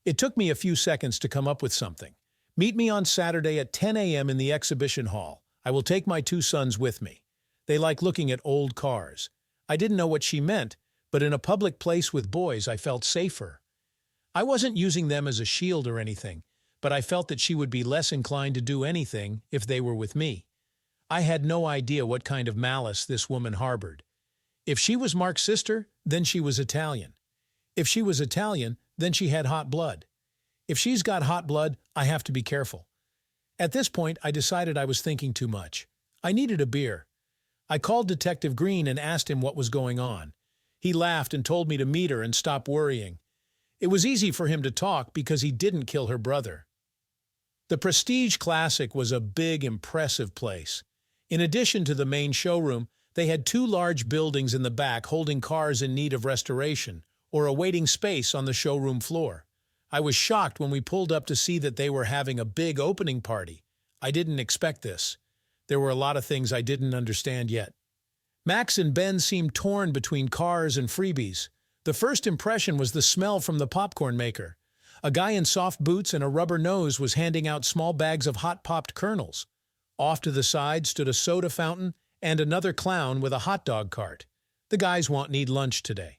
It took me a few seconds to come up with something. Meet me on Saturday at 10 a.m. in the exhibition hall. I will take my 2 sons with me. They like looking at old cars. I didn't know what she meant, but in a public place with boys, I felt safer. I wasn't using them as a shield or anything, but I felt that she would be less inclined to do anything if they were with me. I had no idea what kind of malice this woman harbored. If she was Mark's sister, then she was Italian. If she was Italian, then she had hot blood. If she's got hot blood, I have to be careful. At this point, I decided I was thinking too much. I needed a beer. I called Detective Green and asked him what was going on. He laughed and told me to meet her and stop worrying. It was easy for him to talk because he didn't kill her brother. The Prestige Classic was a big, impressive place. In addition to the main showroom, they had two large buildings in the back holding cars in need of restoration or awaiting space on the showroom floor. I was shocked when we pulled up to see that they were having a big opening party. I didn't expect this. There were a lot of things I didn't understand yet. Max and Ben seemed torn between cars and freebies. The first impression was the smell from the popcorn maker. A guy in soft boots and a rubber nose was handing out small bags of hot-popped kernels. Off to the side stood a soda fountain and another clown with a hot dog cart. The guys won't need lunch today.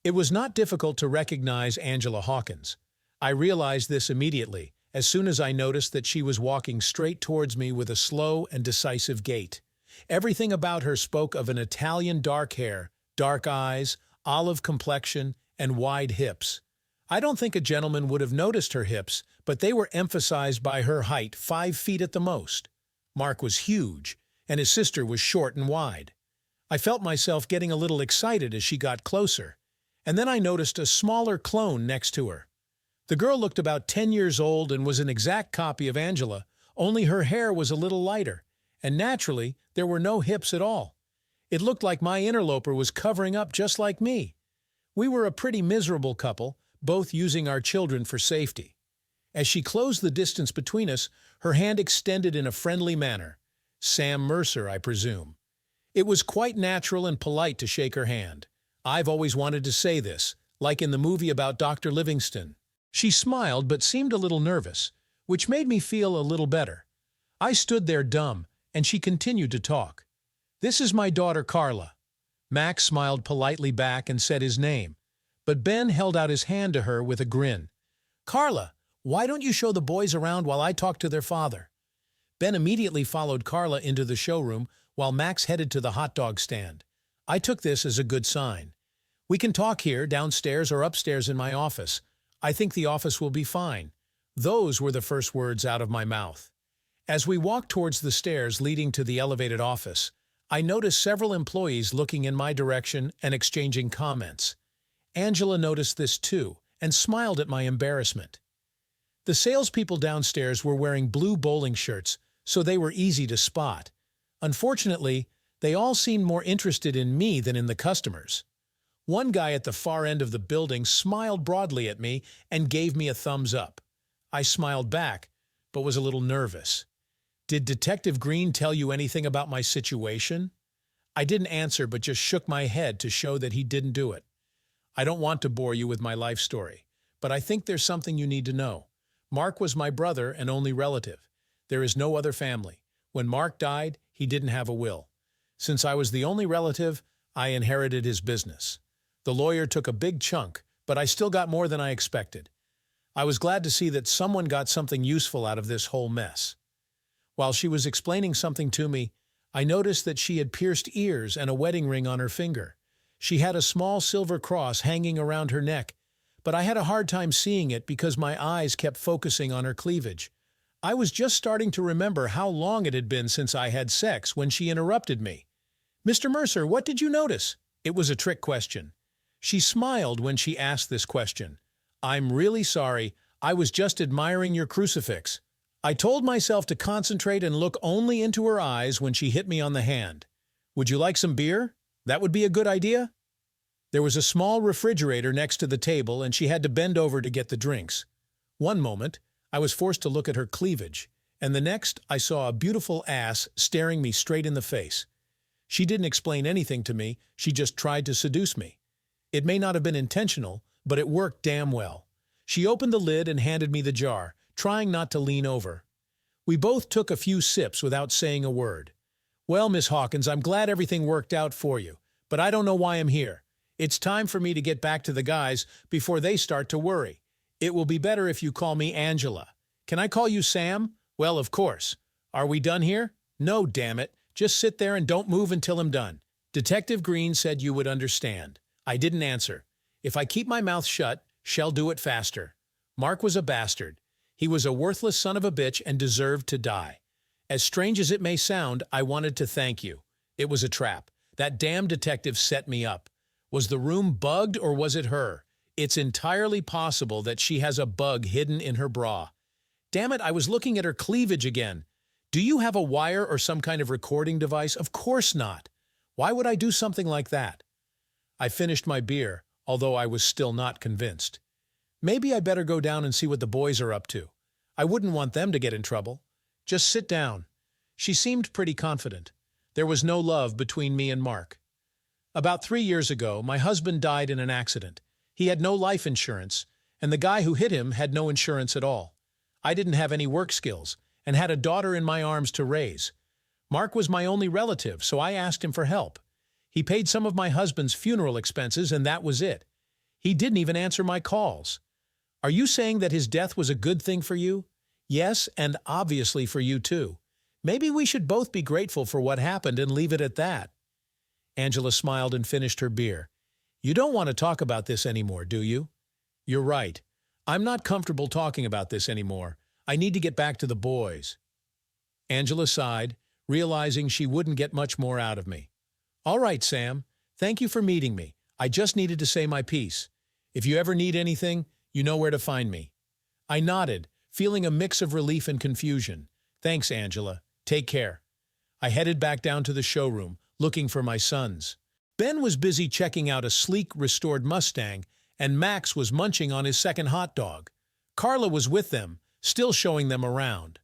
It was not difficult to recognize Angela Hawkins. I realized this immediately, as soon as I noticed that she was walking straight towards me with a slow and decisive gait. Everything about her spoke of an Italian dark hair, dark eyes, olive complexion, and wide hips. I don't think a gentleman would have noticed her hips, but they were emphasized by her height, 5 feet at the most. Mark was huge, and his sister was short and wide. I felt myself getting a little excited as she got closer, and then I noticed a smaller clone next to her. The girl looked about 10 years old and was an exact copy of Angela, only her hair was a little lighter, and naturally, there were no hips at all. It looked like my interloper was covering up just like me. We were a pretty miserable couple, both using our children for safety. As she closed the distance between us, her hand extended in a friendly manner. Sam Mercer, I presume. It was quite natural and polite to shake her hand. I've always wanted to say this, like in the movie about Dr. Livingston. She smiled but seemed a little nervous, which made me feel a little better. I stood there dumb, and she continued to talk. "This is my daughter Carla." Max smiled politely back and said his name, but Ben held out his hand to her with a grin. "Carla, why don't you show the boys around while I talk to their father?" Ben immediately followed Carla into the showroom while Max headed to the hot dog stand. I took this as a good sign. "We can talk here, downstairs or upstairs in my office. I think the office will be fine." Those were the first words out of my mouth. As we walked towards the stairs leading to the elevated office, I noticed several employees looking in my direction and exchanging comments. Angela noticed this too and smiled at my embarrassment. The salespeople downstairs were wearing blue bowling shirts, so they were easy to spot. Unfortunately, they all seemed more interested in me than in the customers. One guy at the far end of the building smiled broadly at me and gave me a thumbs up. I smiled back, but was a little nervous. "Did Detective Green tell you anything about my situation?" I didn't answer but just shook my head to show that he didn't do it. "I don't want to bore you with my life story, but I think there's something you need to know. Mark was my brother and only relative. There is no other family. When Mark died, he didn't have a will. Since I was the only relative, I inherited his business. The lawyer took a big chunk, but I still got more than I expected. I was glad to see that someone got something useful out of this whole mess." While she was explaining something to me, I noticed that she had pierced ears and a wedding ring on her finger. She had a small silver cross hanging around her neck, but I had a hard time seeing it because my eyes kept focusing on her cleavage. I was just starting to remember how long it had been since I had sex when she interrupted me. "Mr. Mercer, what did you notice?" It was a trick question. She smiled when she asked this question. "I'm really sorry. I was just admiring your crucifix." I told myself to concentrate and look only into her eyes when she hit me on the hand. "Would you like some beer? That would be a good idea?" There was a small refrigerator next to the table, and she had to bend over to get the drinks. One moment, I was forced to look at her cleavage, and the next, I saw a beautiful ass staring me straight in the face. She didn't explain anything to me, she just tried to seduce me. It may not have been intentional, but it worked damn well. She opened the lid and handed me the jar, trying not to lean over. We both took a few sips without saying a word. "Well, Miss Hawkins, I'm glad everything worked out for you, but I don't know why I'm here. It's time for me to get back to the guys before they start to worry. It will be better if you call me Angela. Can I call you Sam? Well, of course. Are we done here? No, damn it. Just sit there and don't move until I'm done. Detective Green said you would understand." I didn't answer. If I keep my mouth shut, she'll do it faster. Mark was a bastard. He was a worthless son of a bitch and deserved to die. As strange as it may sound, I wanted to thank you. It was a trap. That damn detective set me up. Was the room bugged or was it her? It's entirely possible that she has a bug hidden in her bra. Damn it, I was looking at her cleavage again. Do you have a wire or some kind of recording device? Of course not. Why would I do something like that? I finished my beer, although I was still not convinced. Maybe I better go down and see what the boys are up to. I wouldn't want them to get in trouble. Just sit down. She seemed pretty confident. There was no love between me and Mark. About 3 years ago, my husband died in an accident. He had no life insurance, and the guy who hit him had no insurance at all. I didn't have any work skills and had a daughter in my arms to raise. Mark was my only relative, so I asked him for help. He paid some of my husband's funeral expenses, and that was it. He didn't even answer my calls. Are you saying that his death was a good thing for you? Yes, and obviously for you too. Maybe we should both be grateful for what happened and leave it at that. Angela smiled and finished her beer. You don't want to talk about this anymore, do you? You're right. I'm not comfortable talking about this anymore. I need to get back to the boys. Angela sighed, realizing she wouldn't get much more out of me. All right, Sam. Thank you for meeting me. I just needed to say my piece. If you ever need anything, you know where to find me. I nodded, feeling a mix of relief and confusion. Thanks, Angela. Take care. I headed back down to the showroom, looking for my sons. Ben was busy checking out a sleek, restored Mustang, and Max was munching on his second hot dog. Carla was with them, still showing them around.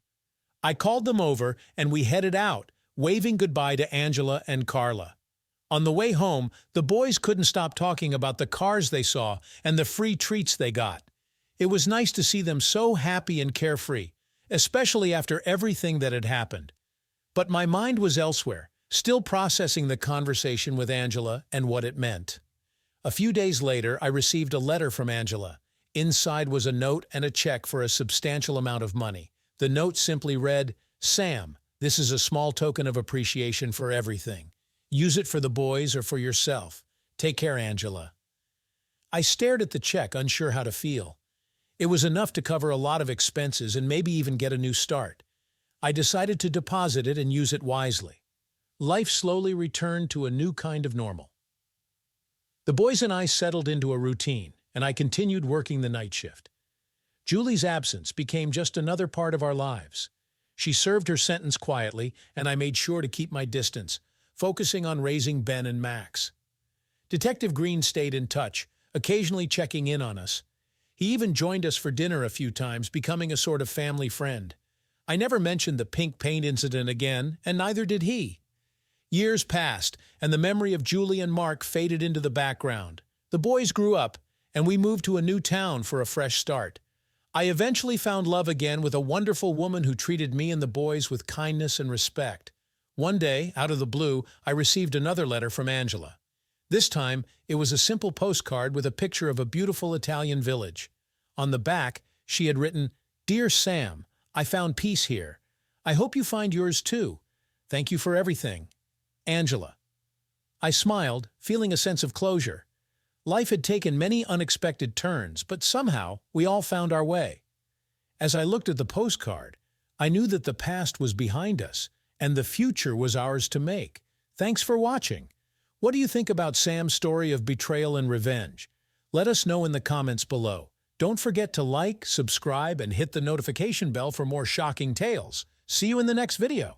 I called them over, and we headed out, waving goodbye to Angela and Carla. On the way home, the boys couldn't stop talking about the cars they saw and the free treats they got. It was nice to see them so happy and carefree, especially after everything that had happened. But my mind was elsewhere, still processing the conversation with Angela and what it meant. A few days later, I received a letter from Angela. Inside was a note and a check for a substantial amount of money. The note simply read, Sam, this is a small token of appreciation for everything. Use it for the boys or for yourself. Take care, Angela. I stared at the check, unsure how to feel. It was enough to cover a lot of expenses and maybe even get a new start. I decided to deposit it and use it wisely. Life slowly returned to a new kind of normal. The boys and I settled into a routine, and I continued working the night shift. Julie's absence became just another part of our lives. She served her sentence quietly, and I made sure to keep my distance, focusing on raising Ben and Max. Detective Green stayed in touch, occasionally checking in on us. He even joined us for dinner a few times, becoming a sort of family friend. I never mentioned the pink paint incident again, and neither did he. Years passed, and the memory of Julie and Mark faded into the background. The boys grew up, and we moved to a new town for a fresh start. I eventually found love again with a wonderful woman who treated me and the boys with kindness and respect. One day, out of the blue, I received another letter from Angela. This time, it was a simple postcard with a picture of a beautiful Italian village. On the back, she had written, Dear Sam, I found peace here. I hope you find yours too. Thank you for everything. Angela. I smiled, feeling a sense of closure. Life had taken many unexpected turns, but somehow we all found our way. As I looked at the postcard, I knew that the past was behind us, and the future was ours to make. Thanks for watching. What do you think about Sam's story of betrayal and revenge? Let us know in the comments below. Don't forget to like, subscribe, and hit the notification bell for more shocking tales. See you in the next video.